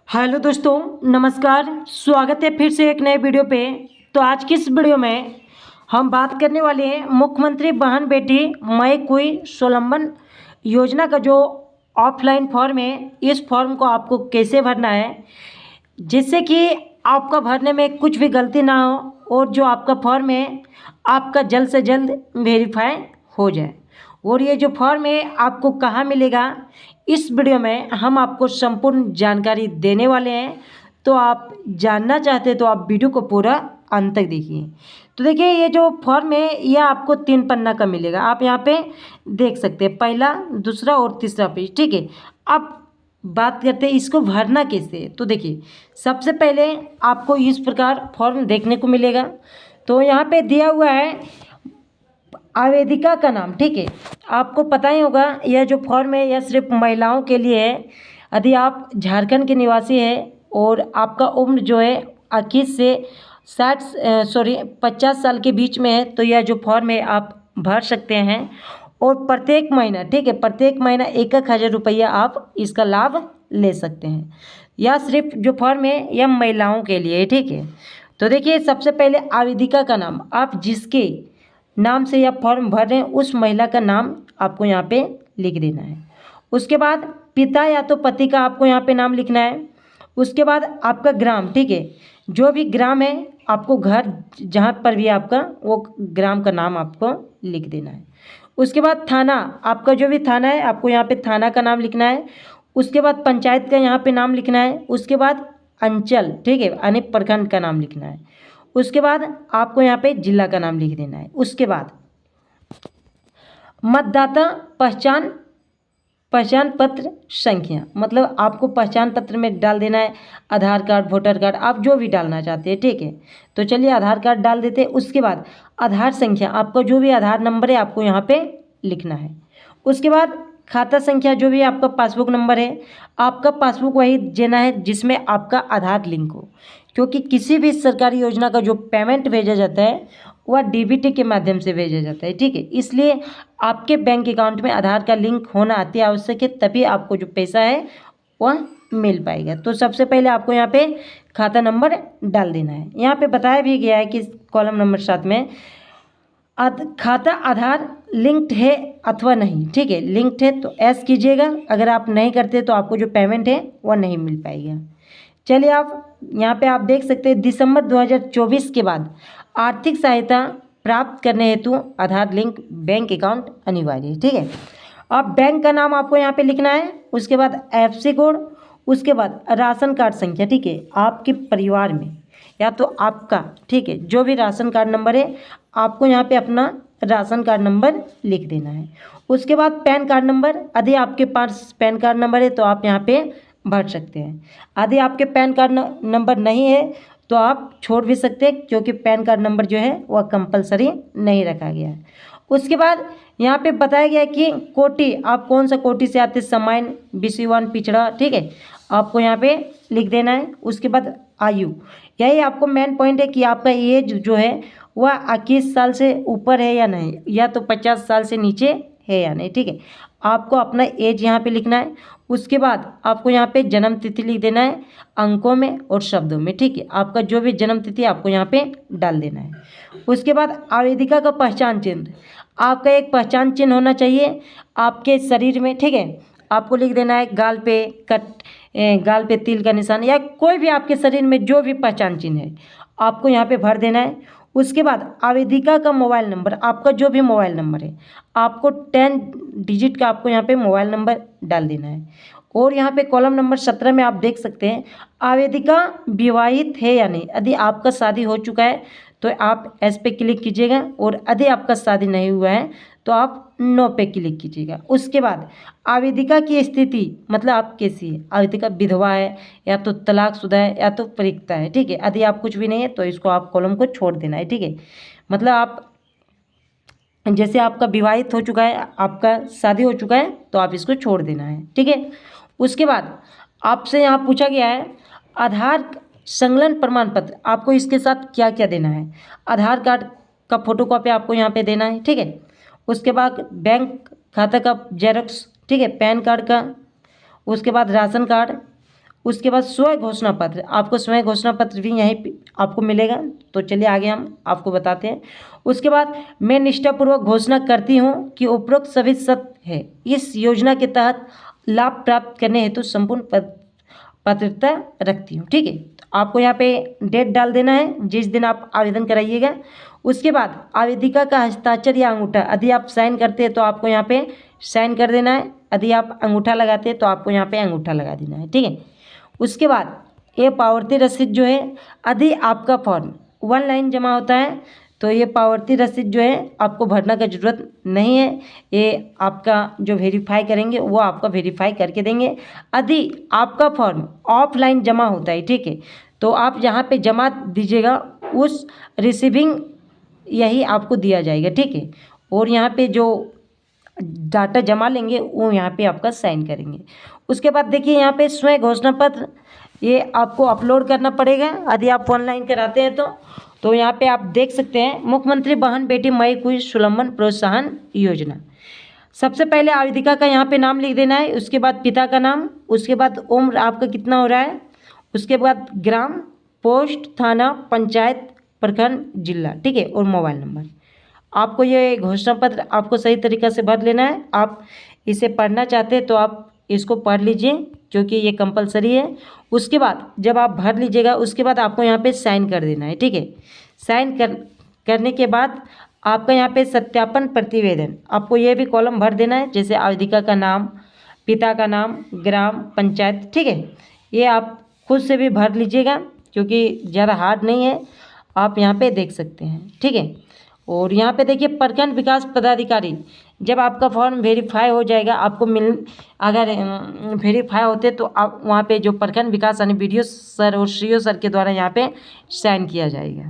Hello दोस्तों, नमस्कार। स्वागत है फिर से एक नए वीडियो पे। तो आज की इस वीडियो में हम बात करने वाले हैं मुख्यमंत्री बहन बेटी मई कुई स्वावलंबन योजना का जो ऑफलाइन फॉर्म है, इस फॉर्म को आपको कैसे भरना है जिससे कि आपका भरने में कुछ भी गलती ना हो और जो आपका फॉर्म है आपका जल्द से जल्द वेरीफाई हो जाए। और ये जो फॉर्म है आपको कहाँ मिलेगा, इस वीडियो में हम आपको संपूर्ण जानकारी देने वाले हैं। तो आप जानना चाहते हैं तो आप वीडियो को पूरा अंत तक देखिए। तो देखिए, ये जो फॉर्म है यह आपको 3 पन्ना का मिलेगा। आप यहाँ पे देख सकते हैं, पहला, दूसरा और तीसरा पेज। ठीक है, अब बात करते हैं इसको भरना कैसे है। तो देखिए, सबसे पहले आपको इस प्रकार फॉर्म देखने को मिलेगा। तो यहाँ पे दिया हुआ है आवेदिका का नाम। ठीक है, आपको पता ही होगा यह जो फॉर्म है यह सिर्फ महिलाओं के लिए है। यदि आप झारखंड के निवासी है और आपका उम्र जो है 21 से 50 साल के बीच में है तो यह जो फॉर्म है आप भर सकते हैं। और प्रत्येक महीना, ठीक है, प्रत्येक महीना 1,000 रुपया आप इसका लाभ ले सकते हैं। यह सिर्फ जो फॉर्म है यह महिलाओं के लिए है। ठीक है, तो देखिए, सबसे पहले आवेदिका का नाम, आप जिसके नाम से यह फॉर्म भर रहे हैं उस महिला का नाम आपको यहाँ पे लिख देना है। उसके बाद पिता या तो पति का आपको यहाँ पे नाम लिखना है। उसके बाद आपका ग्राम, ठीक है, जो भी ग्राम है आपको घर जहाँ पर भी आपका वो ग्राम का नाम आपको लिख देना है। उसके बाद थाना, आपका जो भी थाना है आपको यहाँ पे थाना का नाम लिखना है। उसके बाद पंचायत का यहाँ पे नाम लिखना है। उसके बाद अंचल, ठीक है, यानी प्रखंड का नाम लिखना है। उसके बाद आपको यहाँ पे जिला का नाम लिख देना है। उसके बाद मतदाता पहचान पत्र संख्या, मतलब आपको पहचान पत्र में डाल देना है आधार कार्ड, वोटर कार्ड, आप जो भी डालना चाहते हैं। ठीक है, तो चलिए आधार कार्ड डाल देते हैं। उसके बाद आधार संख्या, आपका जो भी आधार नंबर है आपको यहाँ पे लिखना है। उसके बाद खाता संख्या, जो भी आपका पासबुक नंबर है, आपका पासबुक वही देना है जिसमें आपका आधार लिंक हो, क्योंकि किसी भी सरकारी योजना का जो पेमेंट भेजा जाता है वह डीबीटी के माध्यम से भेजा जाता है। ठीक है, इसलिए आपके बैंक अकाउंट में आधार का लिंक होना अति आवश्यक है, तभी आपको जो पैसा है वह मिल पाएगा। तो सबसे पहले आपको यहाँ पे खाता नंबर डाल देना है। यहाँ पे बताया भी गया है कि कॉलम नंबर 7 में खाता आधार लिंक्ड है अथवा नहीं। ठीक है, लिंक्ड है तो एस कीजिएगा, अगर आप नहीं करते तो आपको जो पेमेंट है वह नहीं मिल पाएगा। चलिए, आप यहाँ पे आप देख सकते हैं दिसंबर 2024 के बाद आर्थिक सहायता प्राप्त करने हेतु आधार लिंक बैंक अकाउंट अनिवार्य है। ठीक है, अब बैंक का नाम आपको यहाँ पे लिखना है। उसके बाद एफसी कोड, उसके बाद राशन कार्ड संख्या। ठीक है, आपके परिवार में या तो आपका, ठीक है, जो भी राशन कार्ड नंबर है आपको यहाँ पे अपना राशन कार्ड नंबर लिख देना है। उसके बाद पैन कार्ड नंबर, यदि आपके पास पैन कार्ड नंबर है तो आप यहाँ पे भर सकते हैं। यदि आपके पैन कार्ड नंबर नहीं है तो आप छोड़ भी सकते हैं, क्योंकि पैन कार्ड नंबर जो है वह कंपलसरी नहीं रखा गया है। उसके बाद यहाँ पे बताया गया है कि कोटि, आप कौन सा कोटि से आते, सामान्य, BC1, पिछड़ा। ठीक है, आपको यहाँ पे लिख देना है। उसके बाद आयु, यही आपको मेन पॉइंट है कि आपका एज जो है वह 21 साल से ऊपर है या नहीं, या तो 50 साल से नीचे है या नहीं। ठीक है, आपको अपना एज यहाँ पे लिखना है। उसके बाद आपको यहाँ पे जन्म तिथि लिख देना है, अंकों में और शब्दों में। ठीक है, आपका जो भी जन्म तिथि आपको यहाँ पे डाल देना है। उसके बाद आवेदिका का पहचान चिन्ह, आपका एक पहचान चिन्ह होना चाहिए आपके शरीर में। ठीक है, आपको लिख देना है गाल पे तिल का निशान, या कोई भी आपके शरीर में जो भी पहचान चिन्ह है आपको यहाँ पे भर देना है। उसके बाद आवेदिका का मोबाइल नंबर, आपका जो भी मोबाइल नंबर है आपको 10 डिजिट का आपको यहाँ पे मोबाइल नंबर डाल देना है। और यहाँ पे कॉलम नंबर 17 में आप देख सकते हैं आवेदिका विवाहित है या नहीं। यदि आपका शादी हो चुका है तो आप एस पे क्लिक कीजिएगा, और यदि आपका शादी नहीं हुआ है तो आप नो पे क्लिक कीजिएगा। उसके बाद आवेदिका की स्थिति, मतलब आप कैसी है, आवेदिका विधवा है या तो तलाकशुदा है या तो परित्यक्ता है। ठीक है, यदि आप कुछ भी नहीं है तो इसको आप कॉलम को छोड़ देना है। ठीक है, मतलब आप जैसे आपका विवाहित हो चुका है, आपका शादी हो चुका है तो आप इसको छोड़ देना है। ठीक है, उसके बाद आपसे यहाँ पूछा गया है आधार संलग्न प्रमाण पत्र, आपको इसके साथ क्या क्या देना है। आधार कार्ड का फोटोकॉपी आपको यहाँ पे देना है। ठीक है, उसके बाद बैंक खाता का जेरॉक्स, ठीक है, पैन कार्ड का, उसके बाद राशन कार्ड, उसके बाद स्वयं घोषणा पत्र, आपको स्वयं घोषणा पत्र भी यहीं पे आपको मिलेगा। तो चलिए आगे हम आपको बताते हैं। उसके बाद मैं निष्ठापूर्वक घोषणा करती हूँ कि उपरोक्त सभी सत्य है। इस योजना के तहत लाभ प्राप्त करने हेतु संपूर्ण पात्रता रखती हूँ। ठीक है, तो आपको यहाँ पे डेट डाल देना है जिस दिन आप आवेदन कराइएगा। उसके बाद आवेदिका का हस्ताक्षर या अंगूठा, यदि आप साइन करते हैं तो आपको यहाँ पे साइन कर देना है, यदि आप अंगूठा लगाते हैं तो आपको यहाँ पे अंगूठा लगा देना है। ठीक है, उसके बाद ये पावती रसीद जो है, यदि आपका फॉर्म ऑनलाइन जमा होता है तो ये पावती रसीद जो है आपको भरना का ज़रूरत नहीं है। ये आपका जो वेरीफाई करेंगे वो आपका वेरीफाई करके देंगे। यदि आपका फॉर्म ऑफलाइन जमा होता है, ठीक है, तो आप यहाँ पे जमा दीजिएगा, उस रिसीविंग यही आपको दिया जाएगा। ठीक है, और यहाँ पे जो डाटा जमा लेंगे वो यहाँ पे आपका साइन करेंगे। उसके बाद देखिए यहाँ पे स्वयं घोषणा पत्र ये आपको अपलोड करना पड़ेगा यदि आप ऑनलाइन कराते हैं तो यहाँ पे आप देख सकते हैं मुख्यमंत्री बहन बेटी मई कुई सुलम्बन प्रोत्साहन योजना। सबसे पहले आवेदिका का यहाँ पे नाम लिख देना है, उसके बाद पिता का नाम, उसके बाद उम्र आपका कितना हो रहा है, उसके बाद ग्राम, पोस्ट, थाना, पंचायत, प्रखंड, जिला, ठीक है, और मोबाइल नंबर। आपको ये घोषणा पत्र आपको सही तरीक़ा से भर लेना है। आप इसे पढ़ना चाहते हैं तो आप इसको पढ़ लीजिए क्योंकि ये कंपलसरी है। उसके बाद जब आप भर लीजिएगा उसके बाद आपको यहाँ पे साइन कर देना है। ठीक है, साइन करने के बाद आपका यहाँ पे सत्यापन प्रतिवेदन, आपको ये भी कॉलम भर देना है, जैसे आवेदिका का नाम, पिता का नाम, ग्राम, पंचायत। ठीक है, ये आप खुद से भी भर लीजिएगा क्योंकि ज़्यादा हार्ड नहीं है, आप यहाँ पे देख सकते हैं। ठीक है, और यहाँ पे देखिए प्रखंड विकास पदाधिकारी, जब आपका फॉर्म वेरीफाई हो जाएगा आपको अगर वेरीफाई होते तो आप वहाँ पे जो प्रखंड विकास यानी BDO सर और CO सर के द्वारा यहाँ पे साइन किया जाएगा।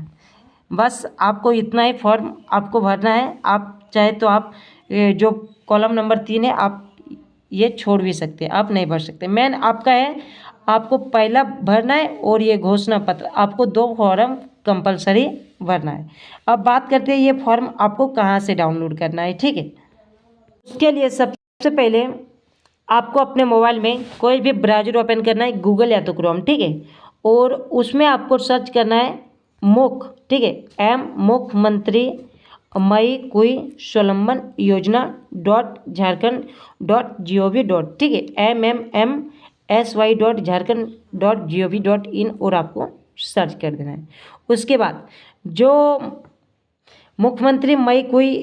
बस आपको इतना ही फॉर्म आपको भरना है। आप चाहे तो आप जो कॉलम नंबर 3 है आप ये छोड़ भी सकते हैं, आप नहीं भर सकते। मेन आपका है, आपको पहला भरना है और ये घोषणा पत्र, आपको 2 फॉर्म कंपलसरी भरना है। अब बात करते हैं ये फॉर्म आपको कहाँ से डाउनलोड करना है। ठीक है, उसके लिए सबसे पहले आपको अपने मोबाइल में कोई भी ब्राउज़र ओपन करना है, गूगल या तो क्रोम। ठीक है, और उसमें आपको सर्च करना है मुख, ठीक है, मुख्यमंत्री मई कुई स्वावलंबन योजना .झारखंड.gov. ठीक है, MMSY.झारखंड.gov.in और आपको सर्च कर देना है। उसके बाद जो मुख्यमंत्री मई कुई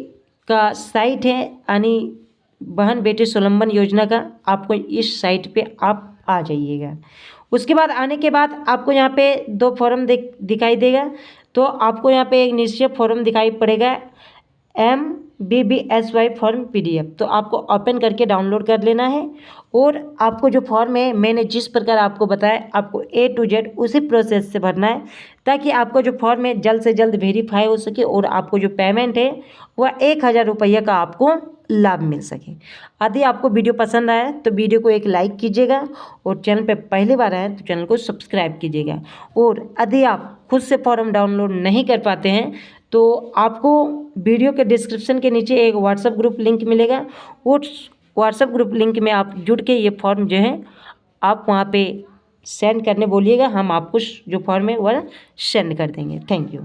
का साइट है यानी बहन बेटी स्वावलंबन योजना का, आपको इस साइट पे आप आ जाइएगा। उसके बाद आने के बाद आपको यहाँ पे 2 फॉर्म दिखाई देगा, तो आपको यहाँ पे एक निश्चित फॉर्म दिखाई पड़ेगा MBBSY फॉर्म PDF, तो आपको ओपन करके डाउनलोड कर लेना है। और आपको जो फॉर्म है मैंने जिस प्रकार आपको बताया आपको A to Z उसी प्रोसेस से भरना है ताकि आपको जो फॉर्म है जल्द से जल्द वेरीफाई हो सके और आपको जो पेमेंट है वह 1000 रुपये का आपको लाभ मिल सके। यदि आपको वीडियो पसंद आया तो वीडियो को एक लाइक कीजिएगा और चैनल पे पहली बार आए तो चैनल को सब्सक्राइब कीजिएगा। और यदि आप खुद से फॉर्म डाउनलोड नहीं कर पाते हैं तो आपको वीडियो के डिस्क्रिप्शन के नीचे एक व्हाट्सएप ग्रुप लिंक मिलेगा, उस व्हाट्सएप ग्रुप लिंक में आप जुड़ के ये फॉर्म जो है आप वहाँ पे सेंड करने बोलिएगा, हम आपको जो फॉर्म है वह सेंड कर देंगे। Thank you.